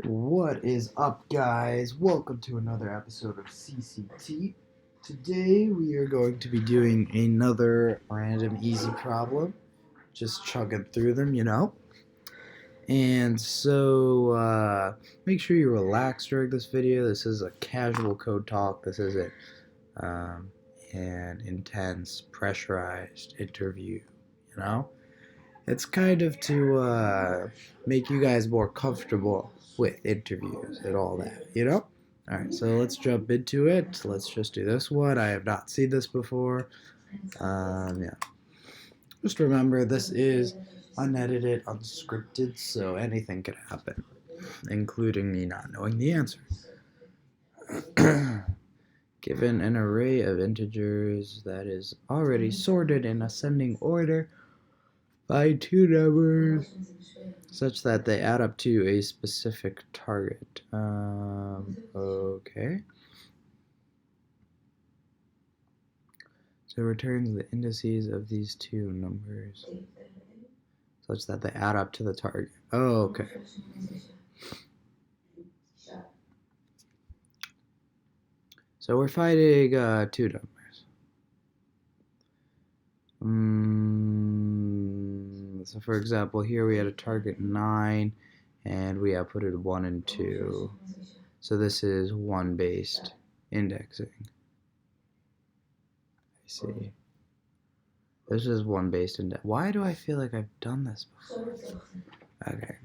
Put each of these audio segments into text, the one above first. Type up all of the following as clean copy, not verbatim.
What is up, guys? Welcome to another episode of CCT. Today we are going to be doing another random easy problem, just chugging through them. And so make sure you relax during this video. This is a casual code talk. This isn't um, an intense, pressurized interview. You know, it's kind of to make you guys more comfortable with interviews and all that. Alright, so let's jump into it. Let's just do this one. I have not seen this before. Yeah. Just remember, this is unedited, unscripted, so anything could happen, including me not knowing the answer. Given an array of integers that is already sorted in ascending order by two numbers such that they add up to a specific target. Okay. So returns the indices of these two numbers such that they add up to the target. Oh, okay. So we're fighting two numbers. So for example, here we had a target 9, and we outputted 1 and 2. So this is 1-based indexing. I see. This is 1-based index. Why do I feel like I've done this before? Okay.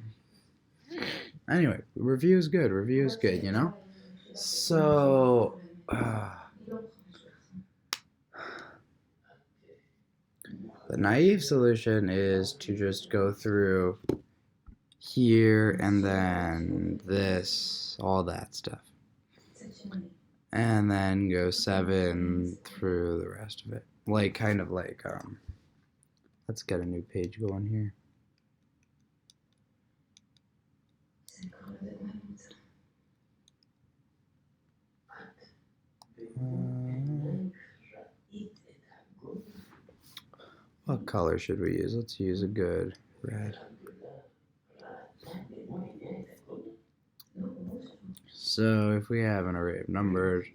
Anyway, review is good. Review is good, So, the naive solution is to just go through here and then this, all that stuff. And then go 7 through the rest of it. Let's get a new page going here. What color should we use? Let's use a good red. So if we have an array of numbers,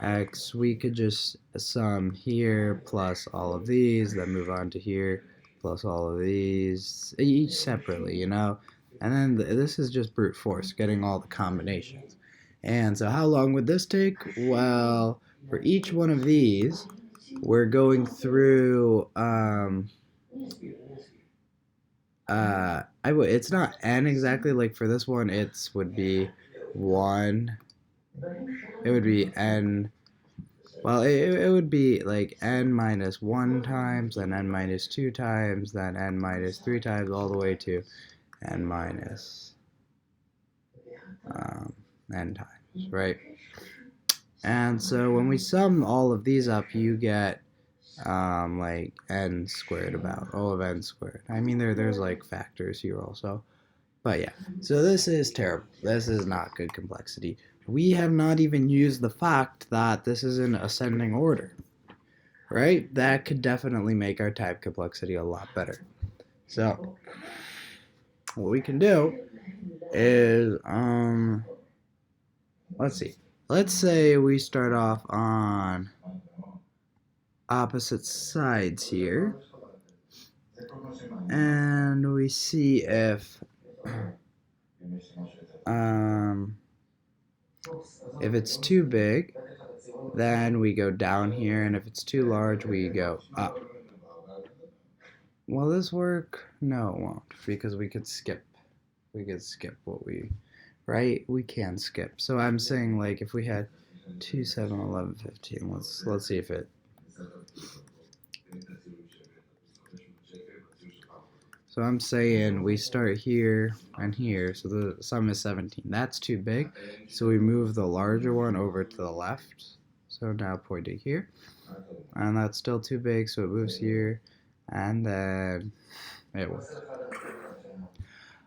x, we could just sum here plus all of these, then move on to here plus all of these, each separately, And then this is just brute force, getting all the combinations. And so how long would this take? Well, for each one of these, we're going through, it's not n exactly, like for this one, it would be 1, it would be n, well, it would be like n minus 1 times, then n minus 2 times, then n minus 3 times, all the way to n minus n times, right? And so when we sum all of these up, you get like n squared, about O of n squared. I mean, there's like factors here also. But yeah, so this is terrible. This is not good complexity. We have not even used the fact that this is in ascending order, right? That could definitely make our type complexity a lot better. So what we can do is, let's see. Let's say we start off on opposite sides here, and we see if it's too big, then we go down here, and if it's too large, we go up. Will this work? No, it won't, because we could skip. We could skip what we, right? We can skip. So I'm saying, like, if we had 2, 7, 11, 15, let's see if it. So I'm saying we start here and here, so the sum is 17. That's too big, so we move the larger one over to the left. So now pointing here, and that's still too big, so it moves here, and then it works.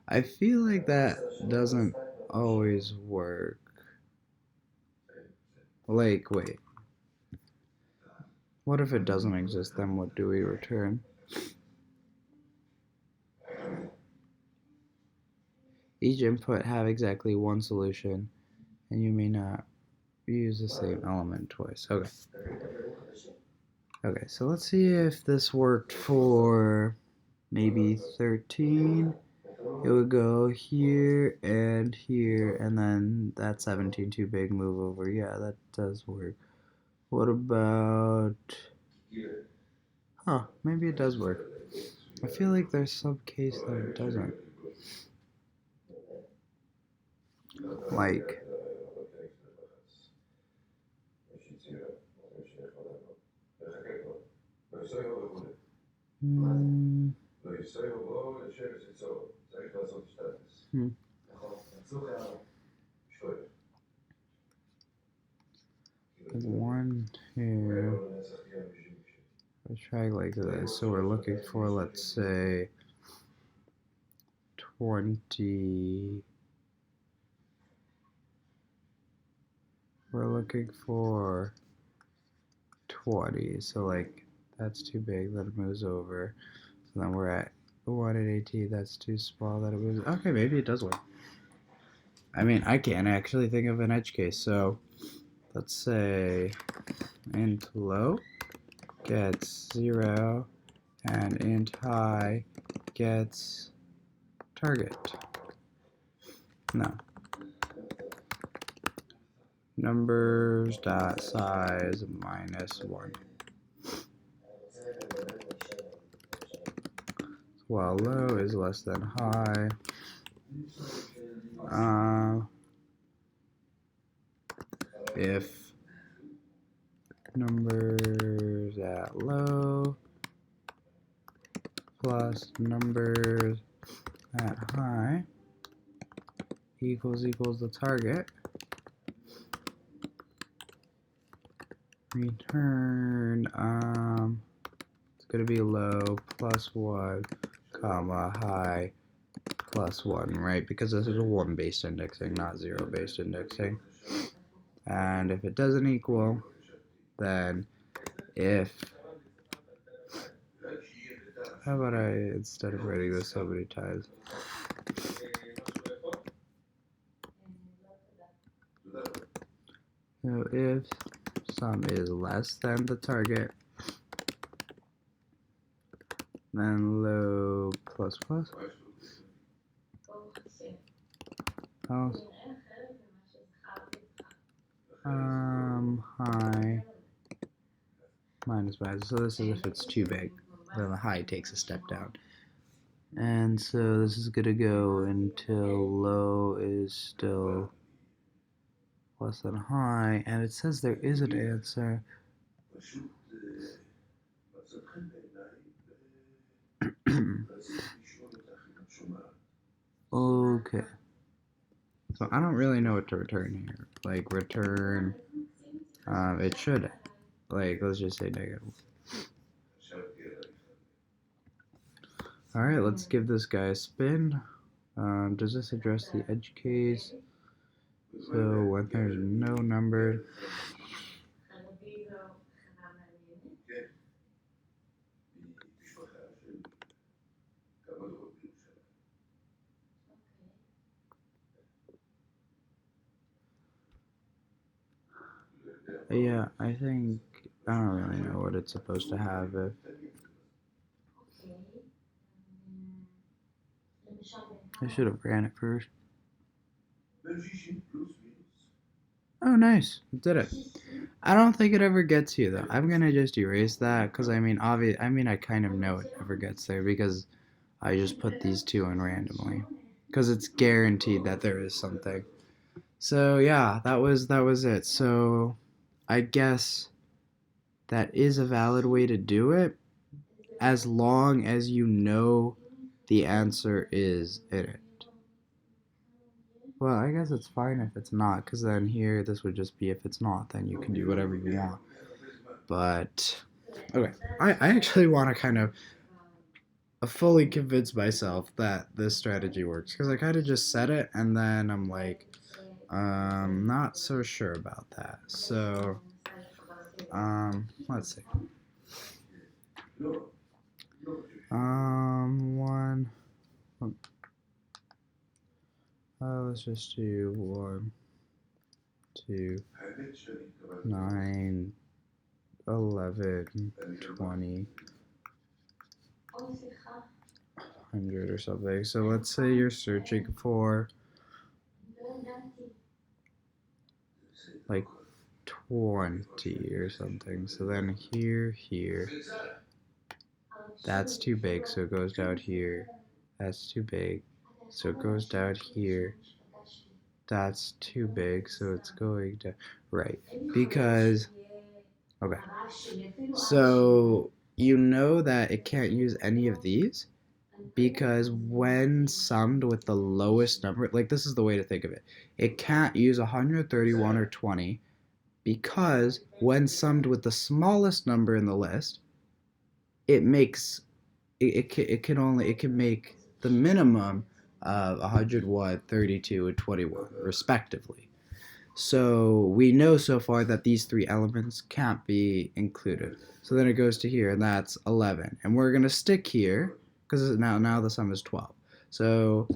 I feel like that doesn't always work. Like, wait. What if it doesn't exist? Then what do we return? each input have exactly one solution, and you may not use the same element twice. Okay. Okay, so let's see if this worked for maybe 13. It would go here, and then that 17 too big, move over. Yeah, that does work. What about... Huh, maybe it does work. I feel like there's some case that it doesn't. Like... Hmm. One, two. Let's try like this. So we're looking for, let's say, 20. We're looking for 20. So like that's too big, that it moves over. So then we're at 1 at 18. That's too small, that it moves. Okay, maybe it does work. I mean, I can't actually think of an edge case. So let's say int low gets 0 and int high gets target. No. Numbers dot size -1. While low is less than high. If numbers at low plus numbers at high equals the target, return it's gonna be low +1 comma high +1, right? Because this is a 1 based indexing, not 0 based indexing. And if it doesn't equal, then if, how about I, instead of writing this so many times, so if sum is less than the target, then low plus high -5. So this is if it's too big, then the high takes a step down. And so this is gonna go until low is still less than high, and it says there is an answer. Okay. So I don't really know what to return here. Like return, it should, like, let's just say negative. Alright, let's give this guy a spin. Does this address the edge case? So when there's no number, yeah, I think, I don't really know what it's supposed to have if... I should have ran it first. Oh, nice. It did it. I don't think it ever gets you, though. I'm gonna just erase that, because I mean, I kind of know it never gets there, because I just put these two in randomly. Because it's guaranteed that there is something. So, yeah, that was it. So, I guess that is a valid way to do it, as long as you know the answer is in it. Well, I guess it's fine if it's not, because then here, this would just be if it's not, then you can do whatever you want. But, okay, I actually want to kind of fully convince myself that this strategy works, because I kind of just said it, and then I'm like, not so sure about that. So, let's see. One. just do 1, 2, 9, 11, 20, 100 or something. So let's say you're searching for like 20 or something. So then here, that's too big, so it goes down here. That's too big, so it goes down here. That's too big, so it's going to, right, because, okay, so you know that it can't use any of these, because when summed with the lowest number, like this is the way to think of it, it can't use 131 or 20, because when summed with the smallest number in the list, it makes, it can make the minimum of 101, 32, and 21, respectively. So we know so far that these three elements can't be included. So then it goes to here, and that's 11. And we're going to stick here, because now the sum is 12. So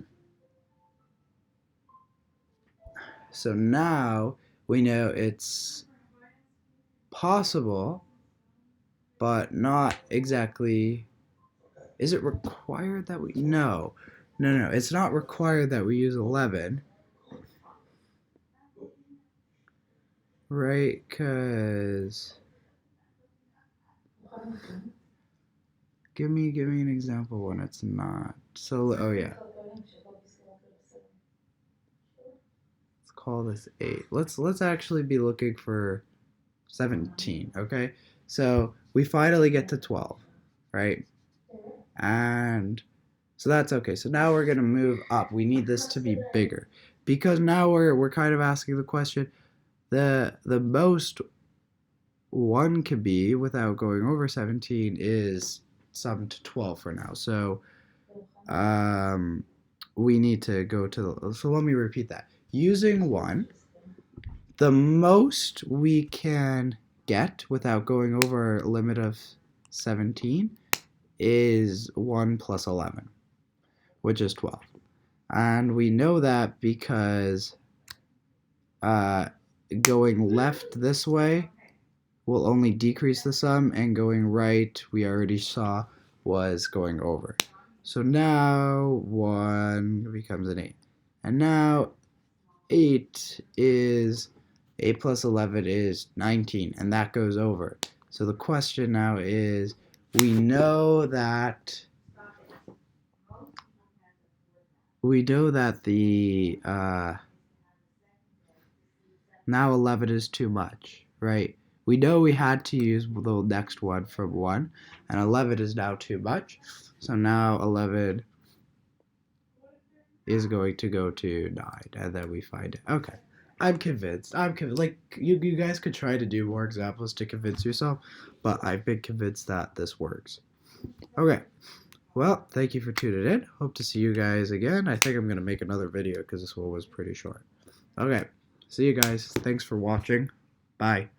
now we know it's possible, but not exactly. Is it required that we? No, it's not required that we use 11. Right, because give me an example when it's not. So, oh yeah. Let's call this 8. Let's actually be looking for 17, okay? So, we finally get to 12, right? And so that's okay. So now we're going to move up. We need this to be bigger, because now we're kind of asking the question, the most one could be without going over 17 is summed to 12 for now. So we need to go to so let me repeat that. Using 1, the most we can get without going over a limit of 17 is 1 plus 11, which is 12. And we know that because going left this way will only decrease the sum, and going right, we already saw, was going over. So now 1 becomes an 8. And now 8 plus 11 is 19, and that goes over. So the question now is, we know that the now 11 is too much, right? We know we had to use the next one from 1, and 11 is now too much. So now 11 is going to go to 9, and then we find it. Okay, I'm convinced. Like, you guys could try to do more examples to convince yourself, but I've been convinced that this works. Okay, well, thank you for tuning in. Hope to see you guys again. I think I'm going to make another video because this one was pretty short. Okay, see you guys. Thanks for watching. Bye.